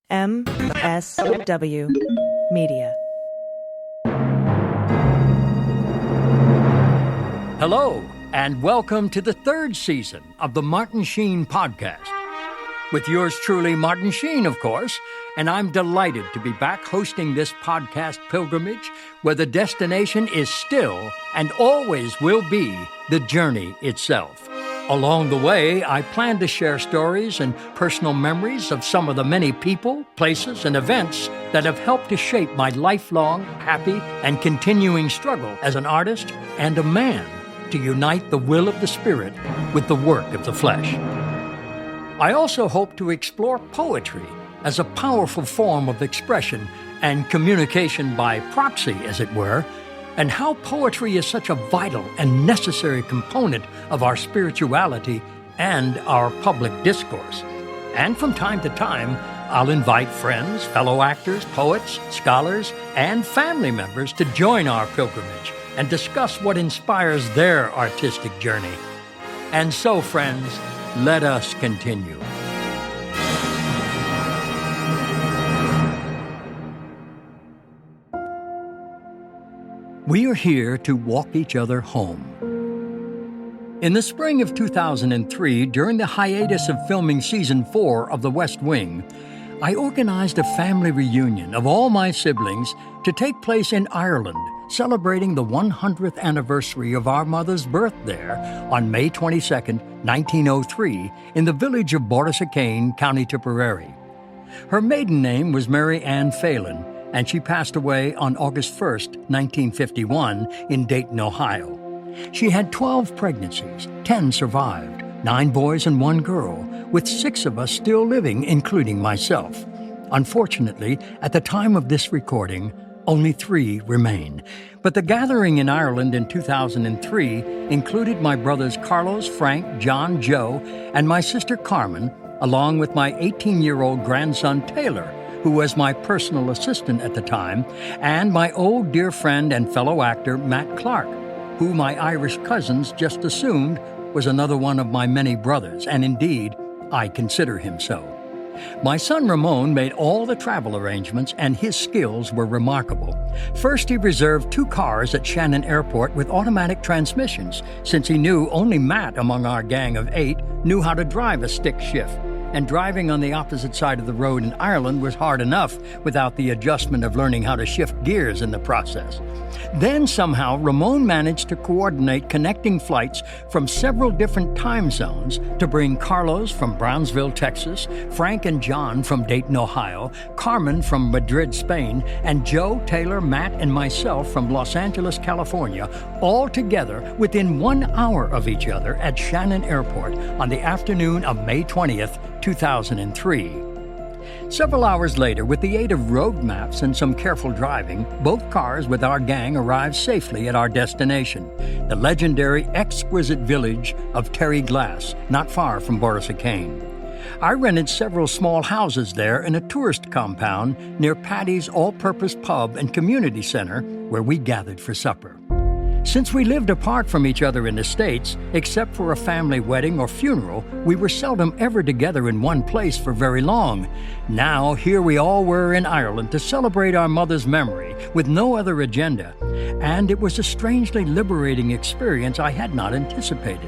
MSW Media. Hello, and welcome to the third season of the Martin Sheen podcast. With yours truly, Martin Sheen, of course, and I'm delighted to be back hosting this podcast pilgrimage where the destination is still and always will be the journey itself. Along the way, I plan to share stories and personal memories of some of the many people, places, and events that have helped to shape my lifelong, happy, and continuing struggle as an artist and a man to unite the will of the spirit with the work of the flesh. I also hope to explore poetry as a powerful form of expression and communication by proxy, as it were, and how poetry is such a vital and necessary component of our spirituality and our public discourse. And from time to time, I'll invite friends, fellow actors, poets, scholars, and family members to join our pilgrimage and discuss what inspires their artistic journey. And so, friends, let us continue. We are here to walk each other home. In the spring of 2003, during the hiatus of filming Season 4 of The West Wing, I organized a family reunion of all my siblings to take place in Ireland, celebrating the 100th anniversary of our mother's birth there on May 22, 1903, in the village of Borrisokane, County Tipperary. Her maiden name was Mary Ann Phelan, and she passed away on August 1, 1951, in Dayton, Ohio. She had 12 pregnancies, 10 survived, 9 boys and 1 girl, with 6 of us still living, including myself. Unfortunately, at the time of this recording, only 3 remain. But the gathering in Ireland in 2003 included my brothers Carlos, Frank, John, Joe, and my sister Carmen, along with my 18-year-old grandson Taylor, who was my personal assistant at the time, and my old dear friend and fellow actor Matt Clark, who my Irish cousins just assumed was another one of my many brothers, and indeed, I consider him so. My son Ramon made all the travel arrangements, and his skills were remarkable. First, he reserved 2 cars at Shannon Airport with automatic transmissions, since he knew only Matt among our gang of 8 knew how to drive a stick shift. And driving on the opposite side of the road in Ireland was hard enough without the adjustment of learning how to shift gears in the process. Then somehow Ramon managed to coordinate connecting flights from several different time zones to bring Carlos from Brownsville, Texas, Frank and John from Dayton, Ohio, Carmen from Madrid, Spain, and Joe, Taylor, Matt, and myself from Los Angeles, California, all together within 1 hour of each other at Shannon Airport on the afternoon of May 20th, 2003. Several hours later, with the aid of road maps and some careful driving, both cars with our gang arrived safely at our destination, the legendary exquisite village of Terry Glass, not far from Borrisokane. I rented several small houses there in a tourist compound near Paddy's all-purpose pub and community center, where we gathered for supper. Since we lived apart from each other in the States, except for a family wedding or funeral, we were seldom ever together in one place for very long. Now, here we all were in Ireland to celebrate our mother's memory with no other agenda, and it was a strangely liberating experience I had not anticipated.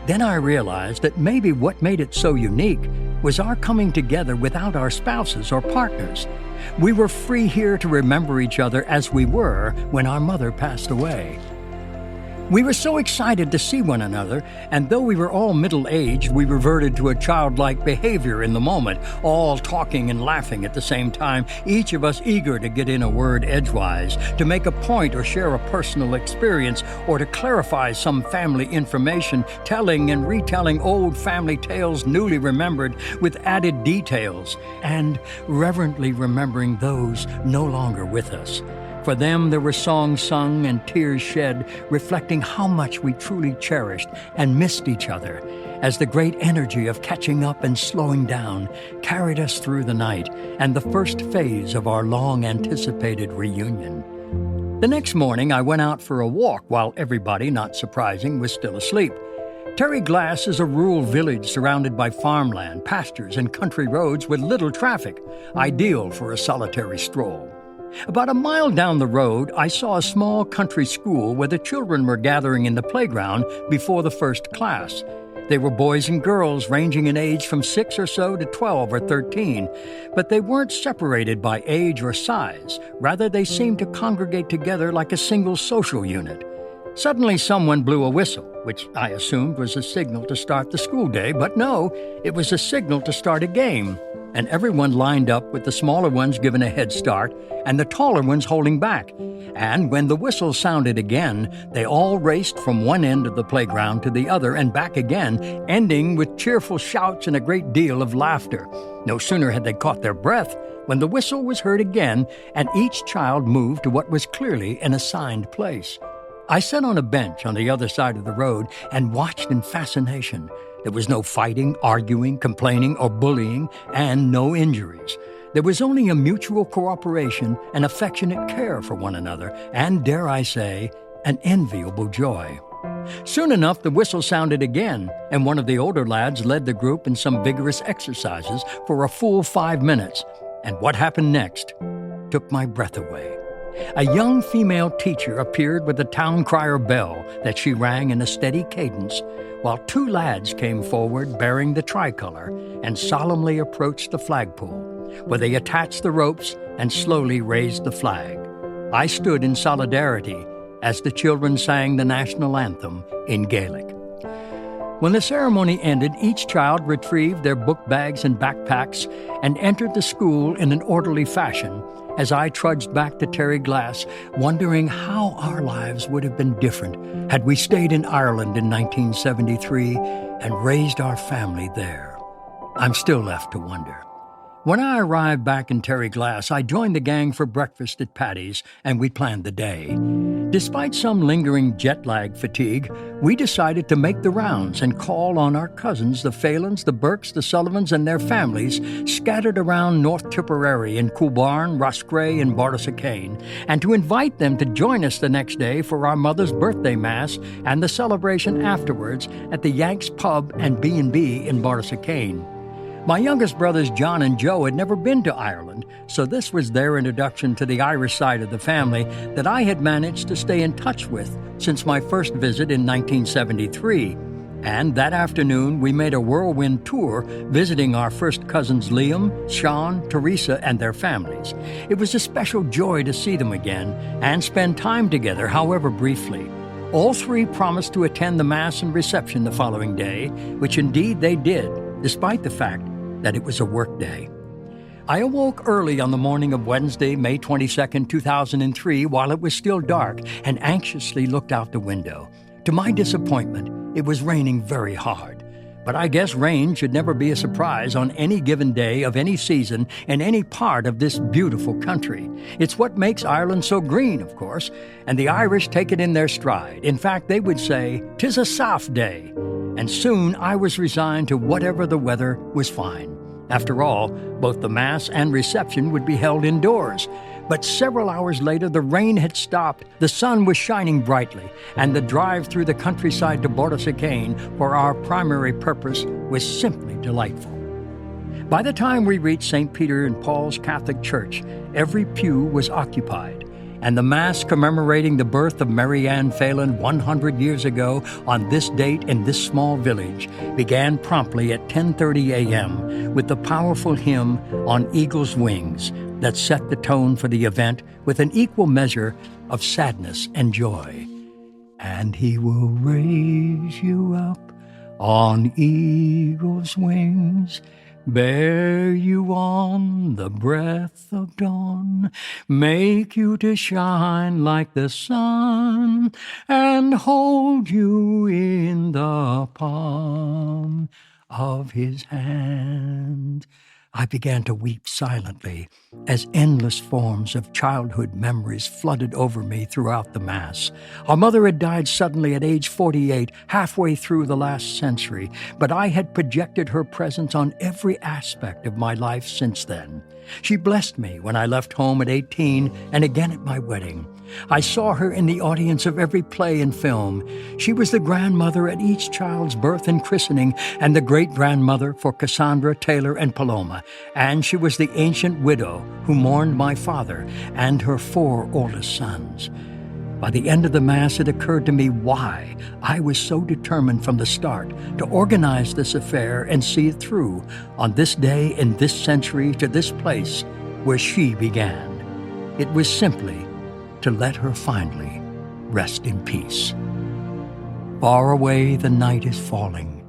Then I realized that maybe what made it so unique was our coming together without our spouses or partners. We were free here to remember each other as we were when our mother passed away. We were so excited to see one another, and though we were all middle-aged, we reverted to a childlike behavior in the moment, all talking and laughing at the same time, each of us eager to get in a word edgewise, to make a point or share a personal experience, or to clarify some family information, telling and retelling old family tales newly remembered with added details, and reverently remembering those no longer with us. For them, there were songs sung and tears shed, reflecting how much we truly cherished and missed each other, as the great energy of catching up and slowing down carried us through the night and the first phase of our long-anticipated reunion. The next morning, I went out for a walk while everybody, not surprising, was still asleep. Terry Glass is a rural village surrounded by farmland, pastures, and country roads with little traffic, ideal for a solitary stroll. About a mile down the road, I saw a small country school where the children were gathering in the playground before the first class. They were boys and girls ranging in age from 6 or so to 12 or 13, but they weren't separated by age or size. Rather, they seemed to congregate together like a single social unit. Suddenly, someone blew a whistle, which I assumed was a signal to start the school day, but no, it was a signal to start a game. And everyone lined up with the smaller ones given a head start and the taller ones holding back. And when the whistle sounded again, they all raced from one end of the playground to the other and back again, ending with cheerful shouts and a great deal of laughter. No sooner had they caught their breath when the whistle was heard again, and each child moved to what was clearly an assigned place. I sat on a bench on the other side of the road and watched in fascination. There was no fighting, arguing, complaining, or bullying, and no injuries. There was only a mutual cooperation and affectionate care for one another, and, dare I say, an enviable joy. Soon enough, the whistle sounded again, and one of the older lads led the group in some vigorous exercises for a full 5 minutes. And what happened next took my breath away. A young female teacher appeared with a town crier bell that she rang in a steady cadence, while 2 lads came forward bearing the tricolor and solemnly approached the flagpole, where they attached the ropes and slowly raised the flag. I stood in solidarity as the children sang the national anthem in Gaelic. When the ceremony ended, each child retrieved their book bags and backpacks and entered the school in an orderly fashion, as I trudged back to Terry Glass, wondering how our lives would have been different had we stayed in Ireland in 1973 and raised our family there. I'm still left to wonder. When I arrived back in Terry Glass, I joined the gang for breakfast at Paddy's, and we planned the day. Despite some lingering jet lag fatigue, we decided to make the rounds and call on our cousins, the Phalans, the Burkes, the Sullivans, and their families scattered around North Tipperary in Coolbarn, Roscrea, and Bortisacane, and to invite them to join us the next day for our mother's birthday mass and the celebration afterwards at the Yanks Pub and B&B in Bortisacane. My youngest brothers John and Joe had never been to Ireland, so this was their introduction to the Irish side of the family that I had managed to stay in touch with since my first visit in 1973. And that afternoon, we made a whirlwind tour, visiting our first cousins Liam, Sean, Teresa, and their families. It was a special joy to see them again and spend time together, however briefly. All 3 promised to attend the Mass and reception the following day, which indeed they did, despite the fact that it was a work day. I awoke early on the morning of Wednesday, May 22, 2003, while it was still dark, and anxiously looked out the window. To my disappointment, it was raining very hard. But I guess rain should never be a surprise on any given day of any season in any part of this beautiful country. It's what makes Ireland so green, of course, and the Irish take it in their stride. In fact, they would say, "'Tis a soft day." And soon I was resigned to whatever the weather was fine. After all, both the Mass and reception would be held indoors. But several hours later, the rain had stopped, the sun was shining brightly, and the drive through the countryside to Bortisacane for our primary purpose was simply delightful. By the time we reached St. Peter and Paul's Catholic Church, every pew was occupied, and the Mass commemorating the birth of Mary Ann Phelan 100 years ago on this date in this small village began promptly at 10:30 a.m. with the powerful hymn On Eagle's Wings that set the tone for the event with an equal measure of sadness and joy. And he will raise you up on eagle's wings, bear you on the breath of dawn, make you to shine like the sun, and hold you in the palm of his hand. I began to weep silently as endless forms of childhood memories flooded over me throughout the Mass. Our mother had died suddenly at age 48, halfway through the last century, but I had projected her presence on every aspect of my life since then. She blessed me when I left home at 18 and again at my wedding. I saw her in the audience of every play and film. She was the grandmother at each child's birth and christening, and the great-grandmother for Cassandra, Taylor, and Paloma. And she was the ancient widow who mourned my father and her 4 oldest sons. By the end of the Mass, it occurred to me why I was so determined from the start to organize this affair and see it through on this day in this century to this place where she began. It was simply to let her finally rest in peace. Far away the night is falling,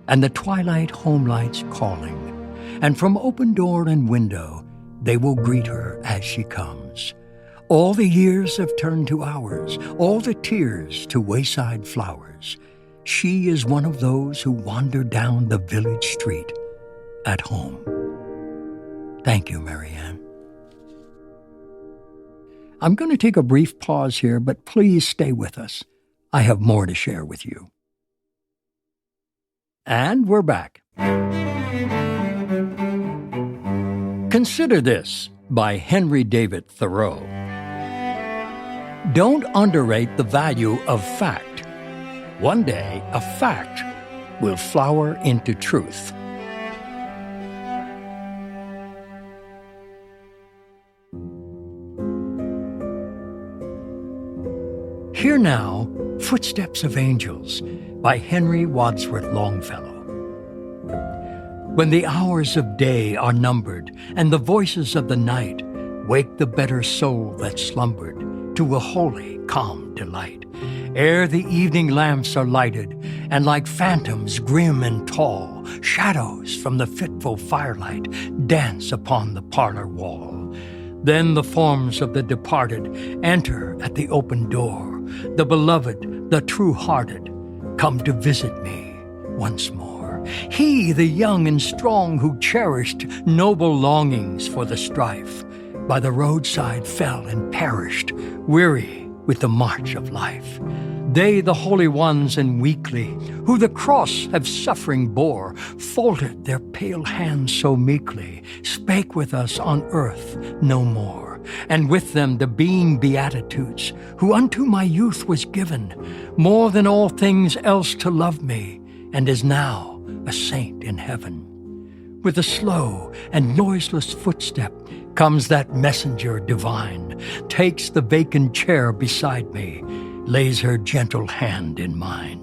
and the twilight home lights calling, and from open door and window they will greet her as she comes. All the years have turned to hours, all the tears to wayside flowers. She is one of those who wander down the village street at home. Thank you, Marianne. I'm going to take a brief pause here, but please stay with us. I have more to share with you. And we're back. Consider This by Henry David Thoreau. Don't underrate the value of fact. One day, a fact will flower into truth. Hear now, Footsteps of Angels by Henry Wadsworth Longfellow. When the hours of day are numbered, and the voices of the night wake the better soul that slumbered to a holy, calm delight, ere the evening lamps are lighted, and like phantoms grim and tall, shadows from the fitful firelight dance upon the parlor wall. Then the forms of the departed enter at the open door. The beloved, the true-hearted, come to visit me once more. He, the young and strong, who cherished noble longings for the strife, by the roadside fell and perished, weary with the march of life. They, the holy ones and weakly, who the cross have suffering bore, folded their pale hands so meekly, spake with us on earth no more. And with them the being Beatitudes, who unto my youth was given, more than all things else to love me, and is now a saint in heaven. With a slow and noiseless footstep comes that messenger divine, takes the vacant chair beside me, lays her gentle hand in mine.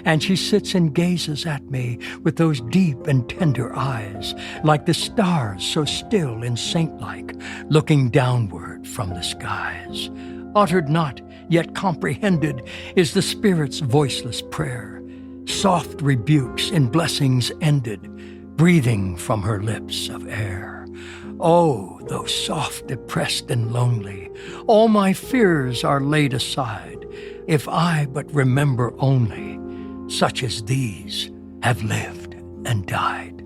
And she sits and gazes at me with those deep and tender eyes, like the stars so still and saint-like, looking downward from the skies. Uttered not, yet comprehended, is the Spirit's voiceless prayer, soft rebukes in blessings ended, breathing from her lips of air. Oh, though soft, depressed, and lonely, all my fears are laid aside, if I but remember only, such as these have lived and died.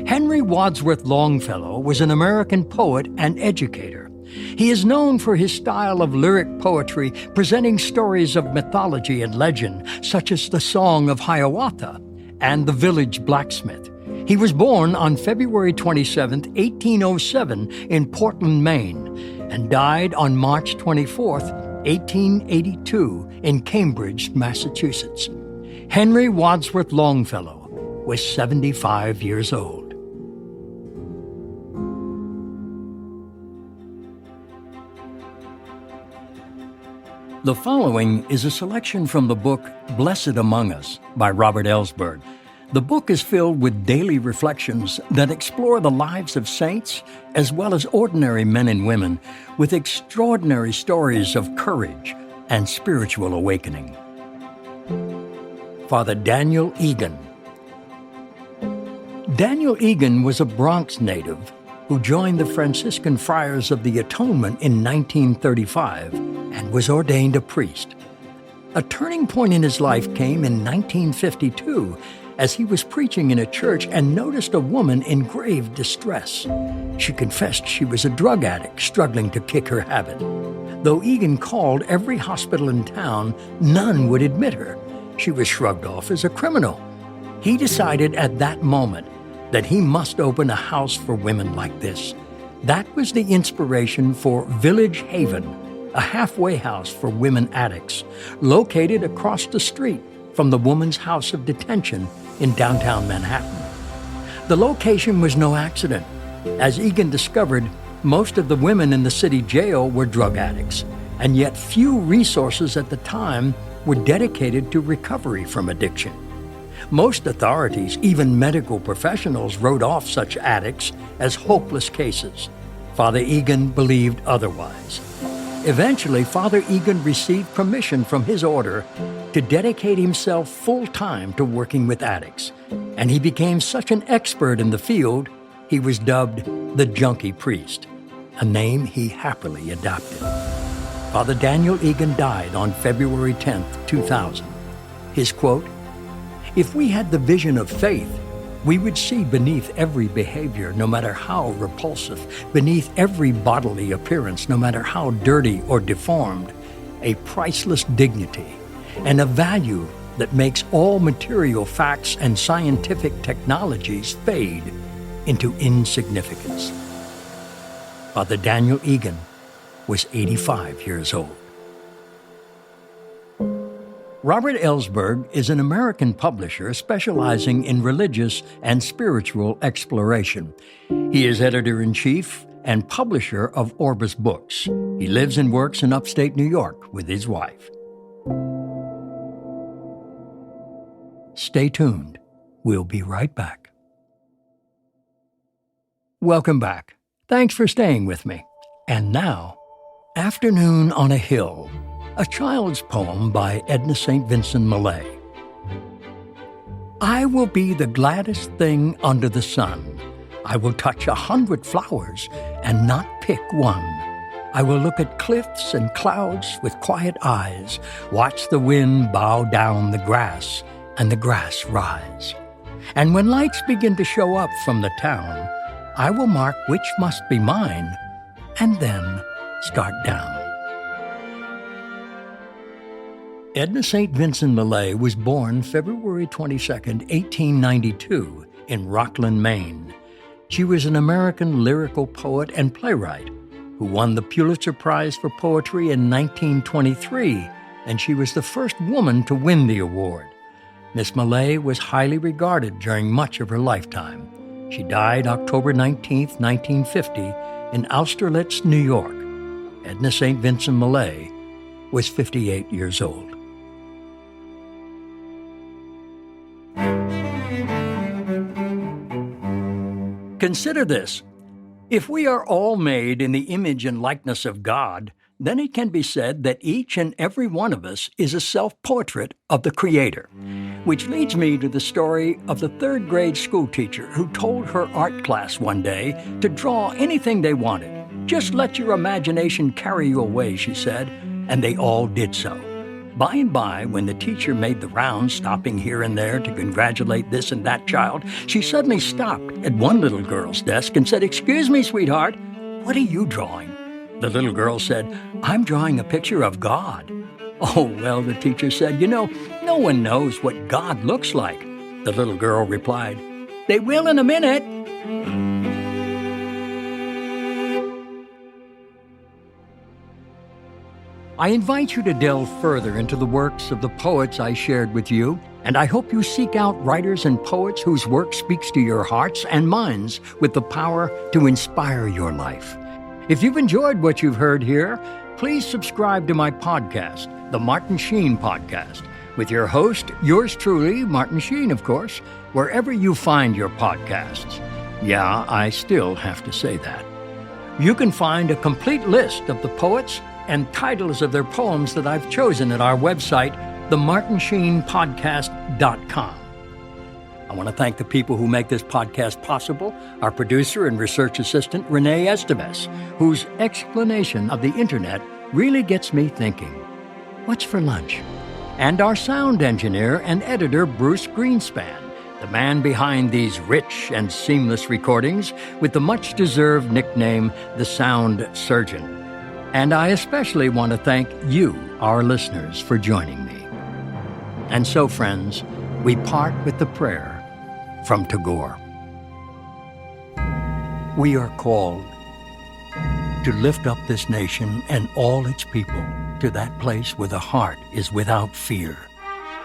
Henry Wadsworth Longfellow was an American poet and educator. He is known for his style of lyric poetry, presenting stories of mythology and legend, such as the Song of Hiawatha and the Village Blacksmith. He was born on February 27, 1807, in Portland, Maine, and died on March 24, 1882, in Cambridge, Massachusetts. Henry Wadsworth Longfellow was 75 years old. The following is a selection from the book Blessed Among Us by Robert Ellsberg. The book is filled with daily reflections that explore the lives of saints as well as ordinary men and women, with extraordinary stories of courage and spiritual awakening. Father Daniel Egan. Daniel Egan was a Bronx native who joined the Franciscan Friars of the Atonement in 1935 and was ordained a priest. A turning point in his life came in 1952 as he was preaching in a church and noticed a woman in grave distress. She confessed she was a drug addict struggling to kick her habit. Though Egan called every hospital in town, none would admit her. She was shrugged off as a criminal. He decided at that moment that he must open a house for women like this. That was the inspiration for Village Haven, a halfway house for women addicts, located across the street from the Woman's House of Detention in downtown Manhattan. The location was no accident. As Egan discovered, most of the women in the city jail were drug addicts, and yet few resources at the time were dedicated to recovery from addiction. Most authorities, even medical professionals, wrote off such addicts as hopeless cases. Father Egan believed otherwise. Eventually, Father Egan received permission from his order to dedicate himself full-time to working with addicts, and he became such an expert in the field, he was dubbed the Junkie Priest, a name he happily adopted. Father Daniel Egan died on February 10, 2000. His quote, "If we had the vision of faith, we would see beneath every behavior, no matter how repulsive, beneath every bodily appearance, no matter how dirty or deformed, a priceless dignity and a value that makes all material facts and scientific technologies fade into insignificance." Father Daniel Egan was 85 years old. Robert Ellsberg is an American publisher specializing in religious and spiritual exploration. He is editor-in-chief and publisher of Orbis Books. He lives and works in upstate New York with his wife. Stay tuned. We'll be right back. Welcome back. Thanks for staying with me. And now, Afternoon on a Hill, a child's poem by Edna St. Vincent Millay. I will be the gladdest thing under the sun. I will touch 100 flowers and not pick one. I will look at cliffs and clouds with quiet eyes, watch the wind bow down the grass and the grass rise. And when lights begin to show up from the town, I will mark which must be mine and then start down. Edna St. Vincent Millay was born February 22, 1892, in Rockland, Maine. She was an American lyrical poet and playwright who won the Pulitzer Prize for Poetry in 1923, and she was the first woman to win the award. Miss Millay was highly regarded during much of her lifetime. She died October 19, 1950, in Austerlitz, New York. Edna St. Vincent Millay was 58 years old. Consider this. If we are all made in the image and likeness of God, then it can be said that each and every one of us is a self-portrait of the Creator. Which leads me to the story of the third-grade schoolteacher who told her art class one day to draw anything they wanted. Just let your imagination carry you away, she said, and they all did so. By and by, when the teacher made the rounds, stopping here and there to congratulate this and that child, she suddenly stopped at one little girl's desk and said, "Excuse me, sweetheart, what are you drawing?" The little girl said, "I'm drawing a picture of God." "Oh, well," the teacher said, "no one knows what God looks like." The little girl replied, "They will in a minute." I invite you to delve further into the works of the poets I shared with you, and I hope you seek out writers and poets whose work speaks to your hearts and minds with the power to inspire your life. If you've enjoyed what you've heard here, please subscribe to my podcast, The Martin Sheen Podcast, with your host, yours truly, Martin Sheen, of course, wherever you find your podcasts. Yeah, I still have to say that. You can find a complete list of the poets and titles of their poems that I've chosen at our website, themartinsheenpodcast.com. I want to thank the people who make this podcast possible, our producer and research assistant, Renee Esteves, whose explanation of the internet really gets me thinking. What's for lunch? And our sound engineer and editor, Bruce Greenspan, the man behind these rich and seamless recordings with the much-deserved nickname, the Sound Surgeon. And I especially want to thank you, our listeners, for joining me. And so, friends, we part with the prayer from Tagore. we are called to lift up this nation and all its people to that place where the heart is without fear,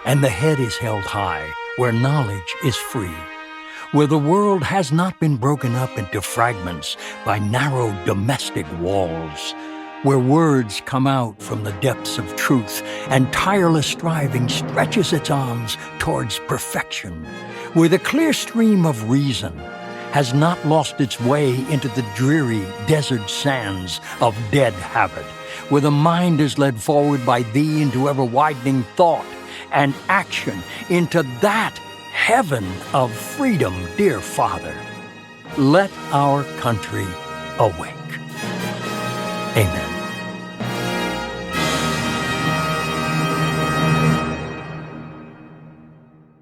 and the head is held high, where knowledge is free, where the world has not been broken up into fragments by narrow domestic walls, where words come out from the depths of truth and tireless striving stretches its arms towards perfection, where the clear stream of reason has not lost its way into the dreary desert sands of dead habit, where the mind is led forward by thee into ever-widening thought and action into that heaven of freedom, dear Father. Let our country awake. Amen.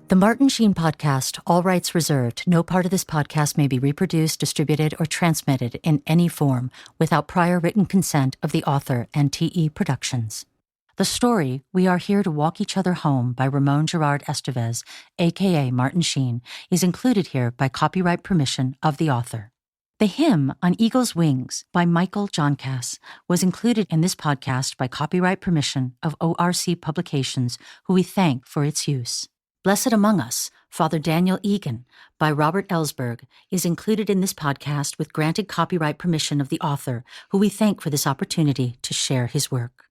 The Martin Sheen Podcast, all rights reserved. No part of this podcast may be reproduced, distributed, or transmitted in any form without prior written consent of the author and TE Productions. The story, We Are Here to Walk Each Other Home by Ramon Gerard Estevez, a.k.a. Martin Sheen, is included here by copyright permission of the author. The hymn On Eagle's Wings by Michael Johncass was included in this podcast by copyright permission of ORC Publications, who we thank for its use. Blessed Among Us, Father Daniel Egan, by Robert Ellsberg, is included in this podcast with granted copyright permission of the author, who we thank for this opportunity to share his work.